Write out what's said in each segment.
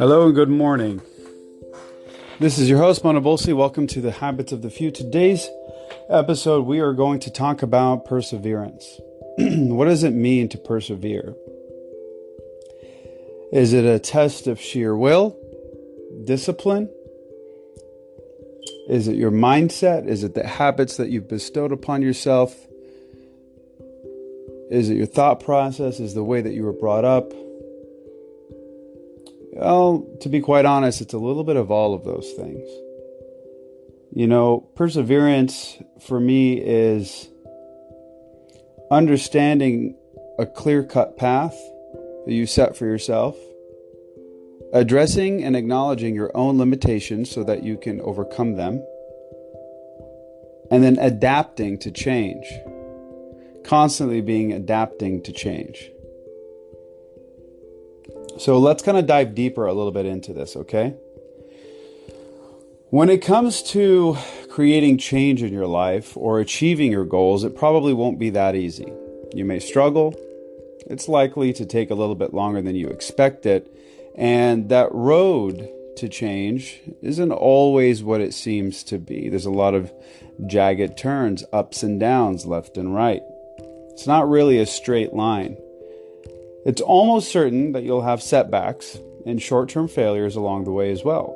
Hello and good morning. This is your host, Mona Bolsey. Welcome to the Habits of the Few. Today's episode, we are going to talk about perseverance. What does it mean to persevere? Is it a test of sheer will, discipline? Is it your mindset? Is it the habits that you've bestowed upon yourself? Is it your thought process? Is it the way that you were brought up? Well, to be quite honest, it's a little bit of all of those things. You know, perseverance for me is understanding a clear-cut path that you set for yourself, addressing and acknowledging your own limitations so that you can overcome them, and then adapting to change. Constantly being adapting to change. So let's kind of dive deeper a little bit into this, okay? When it comes to creating change in your life or achieving your goals, it probably won't be that easy. You may struggle. It's likely to take a little bit longer than you expected. And that road to change isn't always what it seems to be. There's a lot of jagged turns, ups and downs, left and right. It's not really a straight line. It's almost certain that you'll have setbacks and short-term failures along the way as well,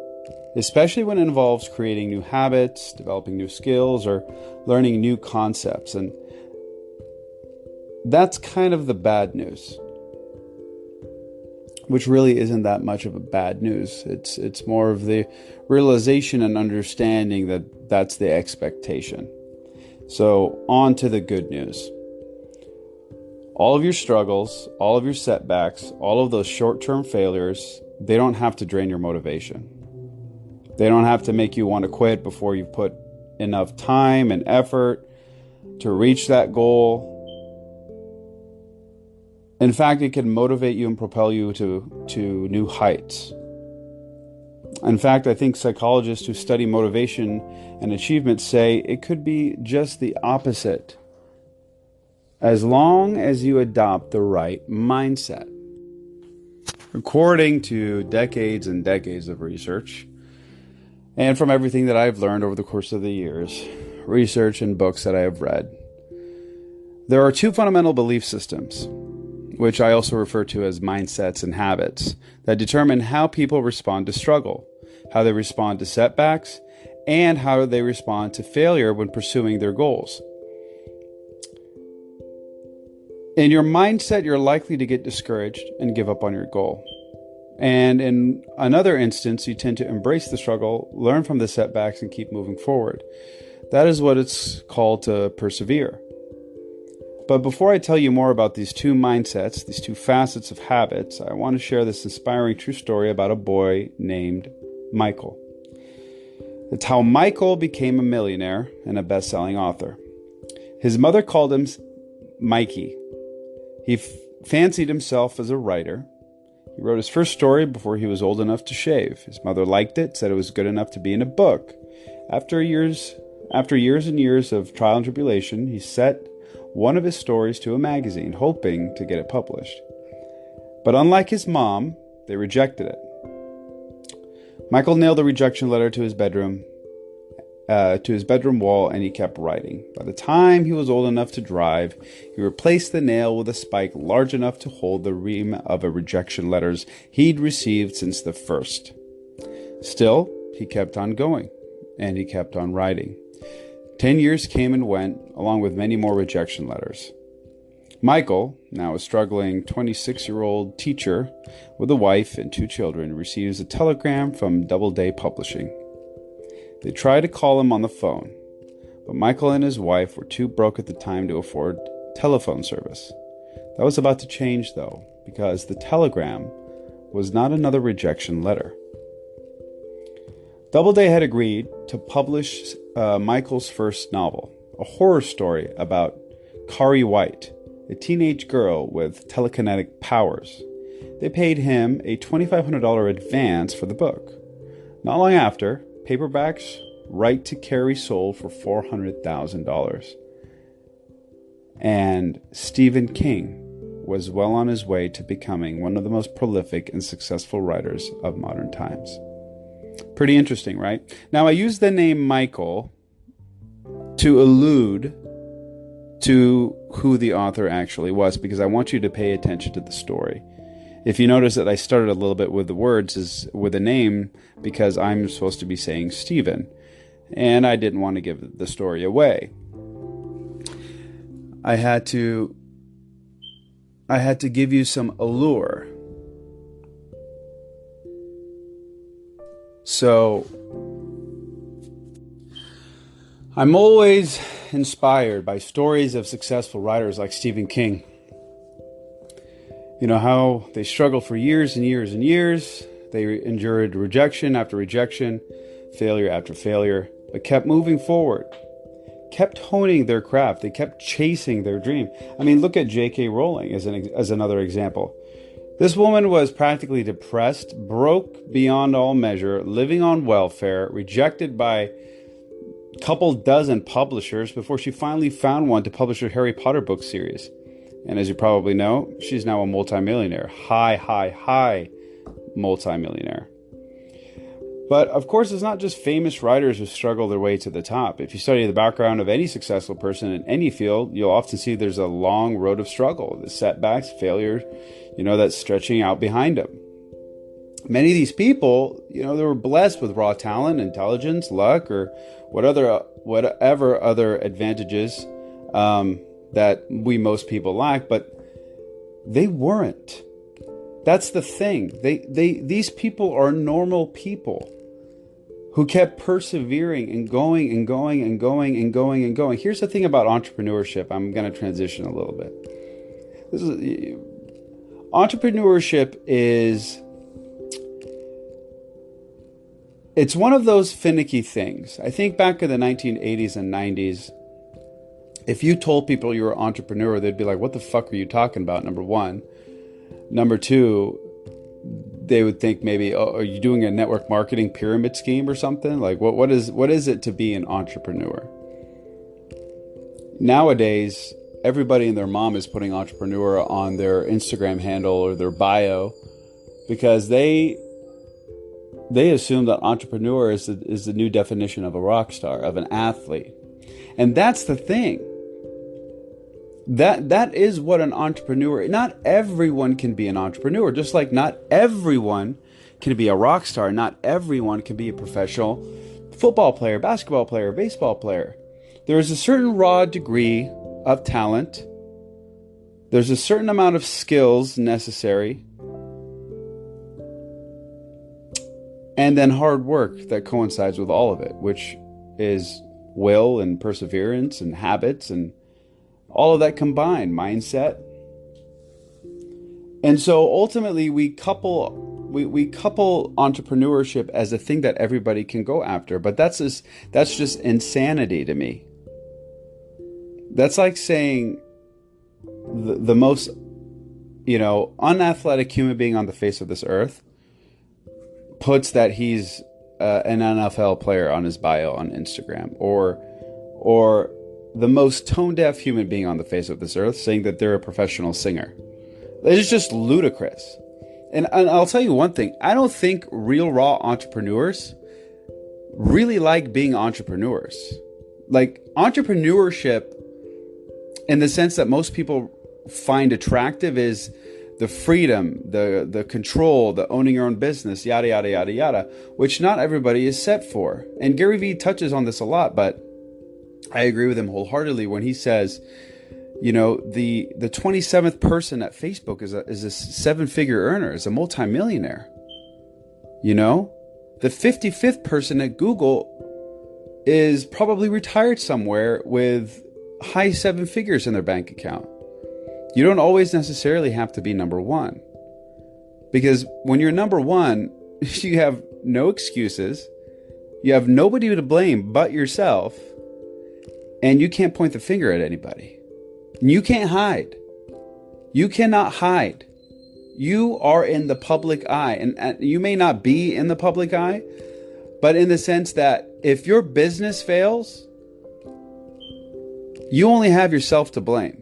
especially when it involves creating new habits, developing new skills, or learning new concepts. And that's kind of the bad news, which really isn't that much of a bad news. It's more of the realization and understanding that that's the expectation. So on to the good news. All of your struggles, all of your setbacks, all of those short-term failures, they don't have to drain your motivation. They don't have to make you want to quit before you've put enough time and effort to reach that goal. In fact, it can motivate you and propel you to new heights. In fact, I think psychologists who study motivation and achievement say it could be just the opposite, as long as you adopt the right mindset. According to decades and decades of research, and from everything that I've learned over the course of the years, research and books that I have read, there are two fundamental belief systems, which I also refer to as mindsets and habits, that determine how people respond to struggle, how they respond to setbacks, and how they respond to failure when pursuing their goals. In your mindset, you're likely to get discouraged and give up on your goal. And in another instance, you tend to embrace the struggle, learn from the setbacks, and keep moving forward. That is what it's called to persevere. But before I tell you more about these two mindsets, these two facets of habits, I want to share this inspiring true story about a boy named Michael. It's how Michael became a millionaire and a best-selling author. His mother called him Mikey. He fancied himself as a writer. He wrote his first story before he was old enough to shave. His mother liked it, said it was good enough to be in a book. After years and years of trial and tribulation, he set one of his stories to a magazine, hoping to get it published. But unlike his mom, they rejected it. Michael nailed the rejection letter to his bedroom wall, and he kept writing. By the time he was old enough to drive, he replaced the nail with a spike large enough to hold the ream of a rejection letters he'd received since the first. Still, he kept on going, and he kept on writing. 10 years came and went, along with many more rejection letters. Michael, now a struggling 26-year-old teacher with a wife and 2 children, receives a telegram from Doubleday Publishing. They tried to call him on the phone, but Michael and his wife were too broke at the time to afford telephone service. That was about to change, though, because the telegram was not another rejection letter. Doubleday had agreed to publish Michael's first novel, a horror story about Kari White, a teenage girl with telekinetic powers. They paid him a $2,500 advance for the book. Not long after, paperbacks Right to Carry sold for $400,000. And Stephen King was well on his way to becoming one of the most prolific and successful writers of modern times. Pretty interesting, right? Now, I use the name Michael to allude to who the author actually was, because I want you to pay attention to the story. If you notice that I started a little bit with the words, is with a name, because I'm supposed to be saying Stephen, and I didn't want to give the story away. I had to give you some allure. So I'm always inspired by stories of successful writers like Stephen King. You know, how they struggled for years and years and years. They endured rejection after rejection, failure after failure, but kept moving forward, kept honing their craft. They kept chasing their dream. I mean, look at J.K. Rowling as another example. This woman was practically depressed, broke beyond all measure, living on welfare, rejected by a couple dozen publishers before she finally found one to publish her Harry Potter book series. And as you probably know, she's now a multimillionaire. High multimillionaire. But of course, it's not just famous writers who struggle their way to the top. If you study the background of any successful person in any field, you'll often see there's a long road of struggle, the setbacks, failure, that's stretching out behind them. Many of these people, they were blessed with raw talent, intelligence, luck, or whatever other advantages that most people lack, but they weren't. That's the thing. These people are normal people who kept persevering and going and going and going and going and going. Here's the thing about entrepreneurship. I'm going to transition a little bit. Entrepreneurship it's one of those finicky things. I think back in the 1980s and 90s, if you told people you were an entrepreneur, they'd be like, what the fuck are you talking about, number one? Number two, they would think maybe, are you doing a network marketing pyramid scheme or something? Like, what is it to be an entrepreneur? Nowadays, everybody and their mom is putting entrepreneur on their Instagram handle or their bio, because they assume that entrepreneur is the new definition of a rock star, of an athlete. And that's the thing. That is what an entrepreneur. Not everyone can be an entrepreneur, just like not everyone can be a rock star. Not everyone can be a professional football player, basketball player, baseball player. There is a certain raw degree of talent. There's a certain amount of skills necessary, and then hard work that coincides with all of it, which is will and perseverance and habits and all of that combined, mindset. And so ultimately we couple entrepreneurship as a thing that everybody can go after, but that's just insanity to me. That's like saying the most unathletic human being on the face of this earth puts that he's an NFL player on his bio on Instagram, or the most tone-deaf human being on the face of this earth saying that they're a professional singer. It's just ludicrous. And I'll tell you one thing. I don't think real raw entrepreneurs really like being entrepreneurs. Like, entrepreneurship, in the sense that most people find attractive, is the freedom, the control, the owning your own business, yada, yada, yada, yada, which not everybody is set for. And Gary Vee touches on this a lot, but I agree with him wholeheartedly when he says, the 27th person at Facebook is a 7-figure earner, is a multimillionaire. The 55th person at Google is probably retired somewhere with high 7 figures in their bank account. You don't always necessarily have to be number one, because when you're number one, you have no excuses. You have nobody to blame but yourself. And you can't point the finger at anybody. You can't hide. You cannot hide. You are in the public eye. And you may not be in the public eye, but in the sense that if your business fails, you only have yourself to blame.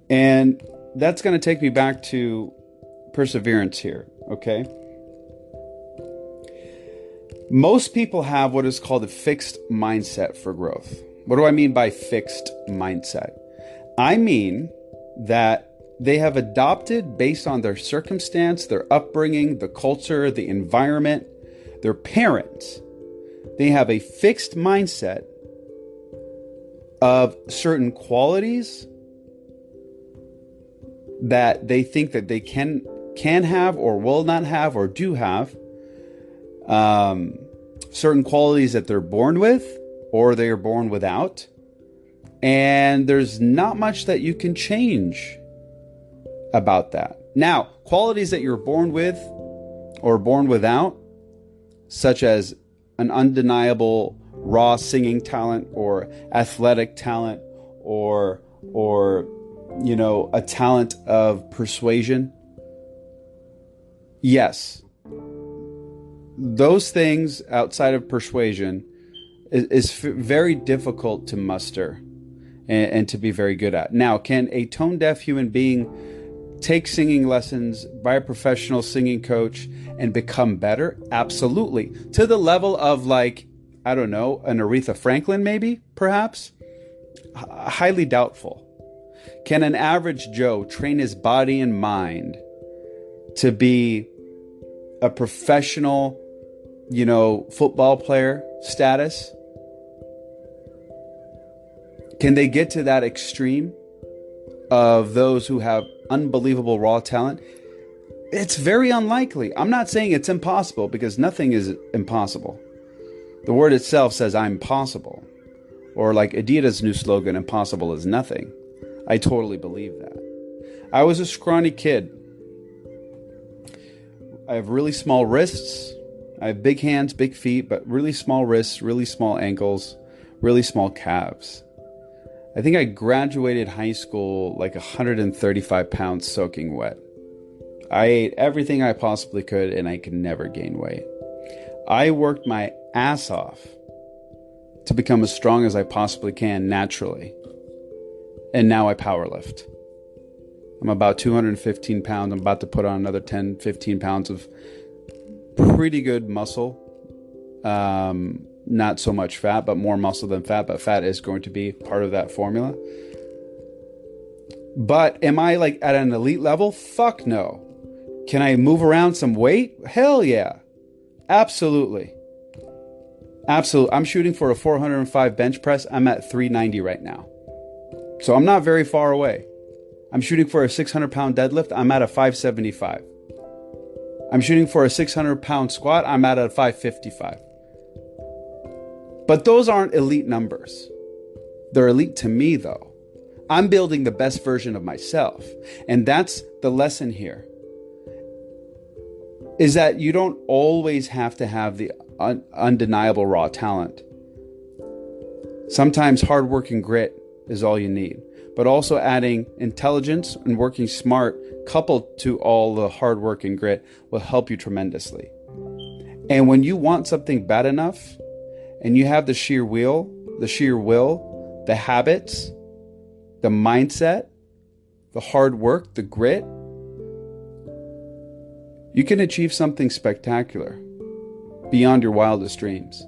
And that's going to take me back to perseverance here, okay? Most people have what is called a fixed mindset for growth. What do I mean by fixed mindset? I mean that they have adopted, based on their circumstance, their upbringing, the culture, the environment, their parents, they have a fixed mindset of certain qualities that they think that they can have or will not have or do have. Certain qualities that they're born with or they are born without. And there's not much that you can change about that. Now, qualities that you're born with or born without, such as an undeniable raw singing talent or athletic talent or a talent of persuasion. Yes. Those things outside of persuasion is very difficult to muster and to be very good at. Now, can a tone-deaf human being take singing lessons by a professional singing coach and become better? Absolutely. To the level of, like, I don't know, an Aretha Franklin maybe, perhaps? Highly doubtful. Can an average Joe train his body and mind to be a professional, football player status? Can they get to that extreme of those who have unbelievable raw talent? It's very unlikely. I'm not saying it's impossible, because nothing is impossible. The word itself says I'm possible. Or like Adidas' new slogan, impossible is nothing. I totally believe that. I was a scrawny kid. I have really small wrists. I have big hands, big feet, but really small wrists, really small ankles, really small calves. I think I graduated high school like 135 pounds soaking wet. I ate everything I possibly could, and I could never gain weight. I worked my ass off to become as strong as I possibly can naturally. And now I powerlift. I'm about 215 pounds. I'm about to put on another 10, 15 pounds of pretty good muscle. Not so much fat, but more muscle than fat. But fat is going to be part of that formula. But am I like at an elite level? Fuck no. Can I move around some weight? Hell yeah. Absolutely. Absolutely. I'm shooting for a 405 bench press. I'm at 390 right now. So I'm not very far away. I'm shooting for a 600 pound deadlift. I'm at a 575. I'm shooting for a 600 pound squat. I'm at a 555. But those aren't elite numbers. They're elite to me, though. I'm building the best version of myself. And that's the lesson here. Is that you don't always have to have the undeniable raw talent. Sometimes hard work and grit is all you need. But also adding intelligence and working smart coupled to all the hard work and grit will help you tremendously. And when you want something bad enough and you have the sheer will, the habits, the mindset, the hard work, the grit, you can achieve something spectacular beyond your wildest dreams.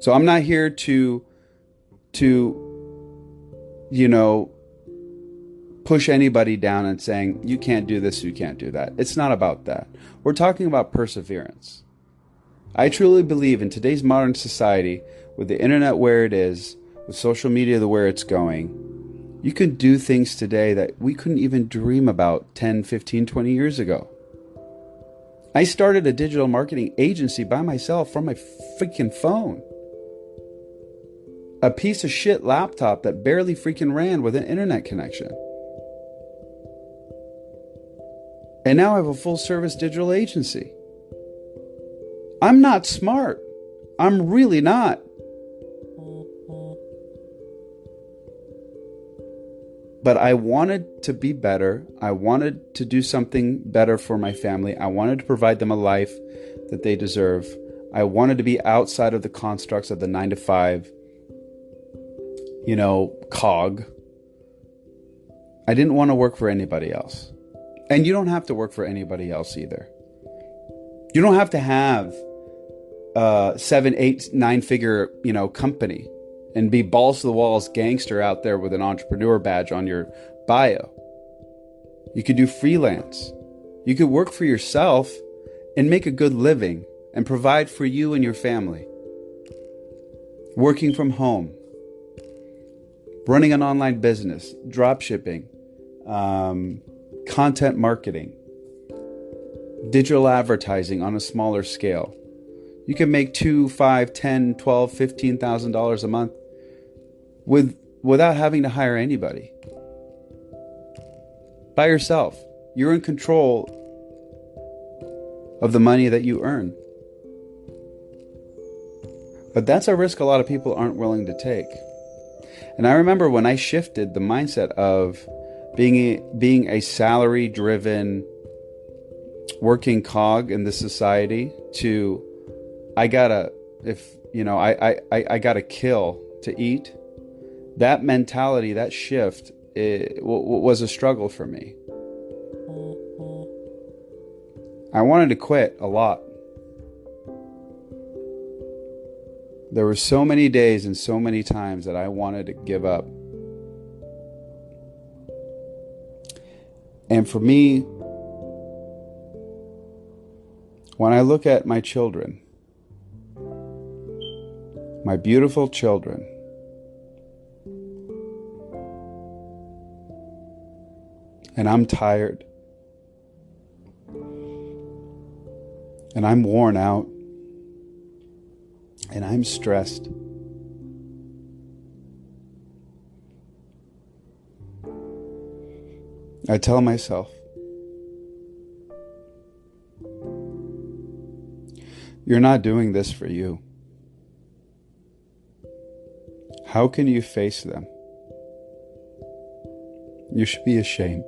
So I'm not here to push anybody down and saying, you can't do this, you can't do that. It's not about that. We're talking about perseverance. I truly believe in today's modern society, with the internet where it is, with social media where it's going, you can do things today that we couldn't even dream about 10, 15, 20 years ago. I started a digital marketing agency by myself from my freaking phone. A piece of shit laptop that barely freaking ran with an internet connection. And now I have a full service digital agency. I'm not smart. I'm really not. But I wanted to be better. I wanted to do something better for my family. I wanted to provide them a life that they deserve. I wanted to be outside of the constructs of the 9 to 5, cog. I didn't want to work for anybody else. And you don't have to work for anybody else either. You don't have to have a 7, 8, 9-figure, company and be balls to the walls gangster out there with an entrepreneur badge on your bio. You could do freelance. You could work for yourself and make a good living and provide for you and your family. Working from home, running an online business, drop shipping, content marketing, digital advertising on a smaller scale. You can make $2,000, $5,000, $10,000, $12,000, $15,000 a month without having to hire anybody. By yourself. You're in control of the money that you earn. But that's a risk a lot of people aren't willing to take. And I remember when I shifted the mindset of being a salary-driven working cog in the society to I gotta kill to eat. That mentality, that shift, was a struggle for me. I wanted to quit a lot. There were so many days and so many times that I wanted to give up. And for me, when I look at my children, my beautiful children, and I'm tired, and I'm worn out, and I'm stressed, I tell myself, you're not doing this for you. How can you face them? You should be ashamed.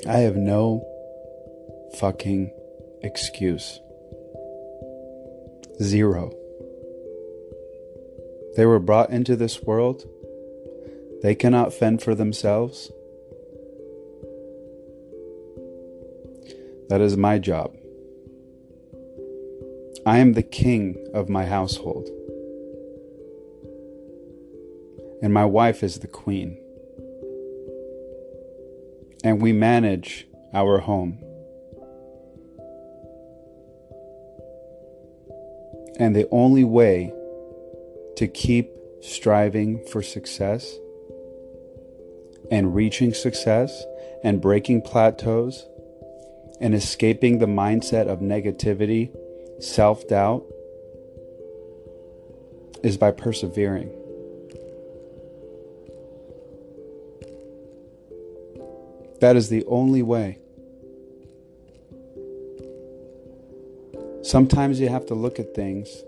I have no fucking excuse. Zero. They were brought into this world. They cannot fend for themselves. That is my job. I am the king of my household. And my wife is the queen. And we manage our home. And the only way to keep striving for success and reaching success and breaking plateaus and escaping the mindset of negativity, self-doubt, is by persevering. That is the only way. Sometimes you have to look at things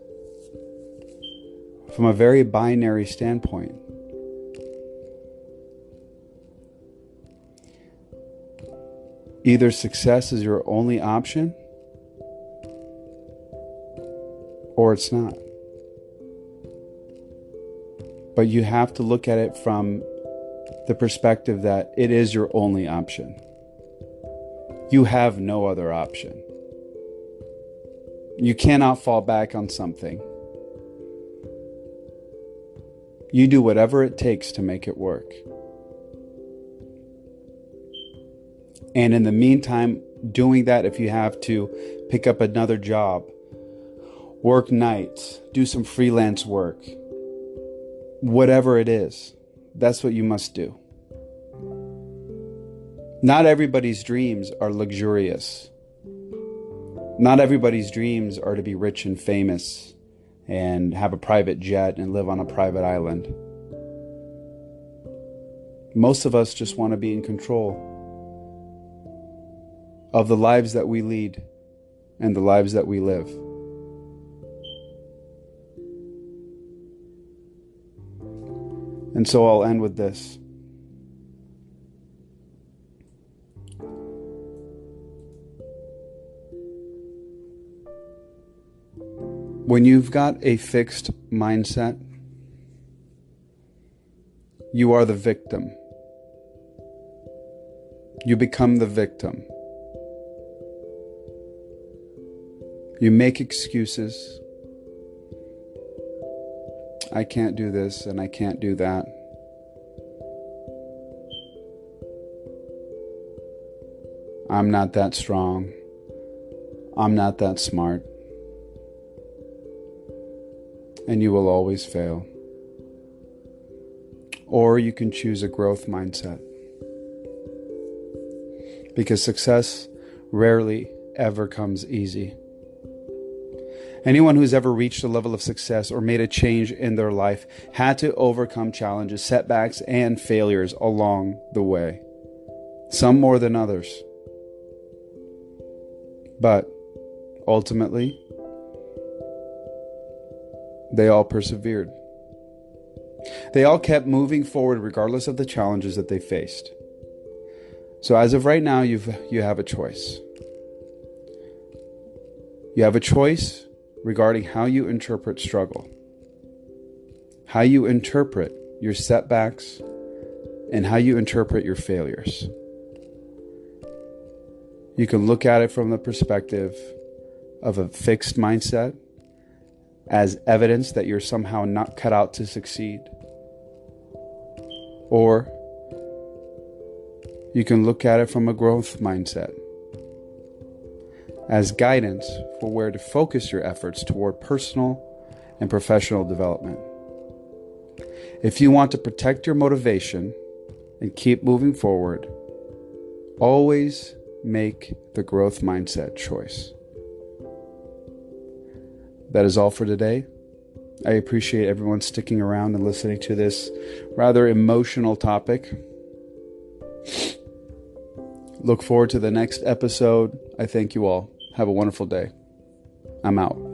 from a very binary standpoint. Either success is your only option, or it's not. But you have to look at it from the perspective that it is your only option. You have no other option. You cannot fall back on something. You do whatever it takes to make it work. And in the meantime, doing that, if you have to pick up another job, work nights, do some freelance work, whatever it is, that's what you must do. Not everybody's dreams are luxurious. Not everybody's dreams are to be rich and famous and have a private jet and live on a private island. Most of us just want to be in control of the lives that we lead and the lives that we live. And so I'll end with this. When you've got a fixed mindset, You are the victim. You become the victim. You make excuses. I can't do this and I can't do that. I'm not that strong. I'm not that smart. And you will always fail. Or you can choose a growth mindset. Because success rarely ever comes easy. Anyone who's ever reached a level of success or made a change in their life had to overcome challenges, setbacks, and failures along the way. Some more than others. But ultimately, they all persevered. They all kept moving forward regardless of the challenges that they faced. So as of right now, you have a choice. You have a choice regarding how you interpret struggle, how you interpret your setbacks, and how you interpret your failures. You can look at it from the perspective of a fixed mindset as evidence that you're somehow not cut out to succeed. Or you can look at it from a growth mindset as guidance for where to focus your efforts toward personal and professional development. If you want to protect your motivation and keep moving forward, always make the growth mindset choice. That is all for today. I appreciate everyone sticking around and listening to this rather emotional topic. Look forward to the next episode. I thank you all. Have a wonderful day. I'm out.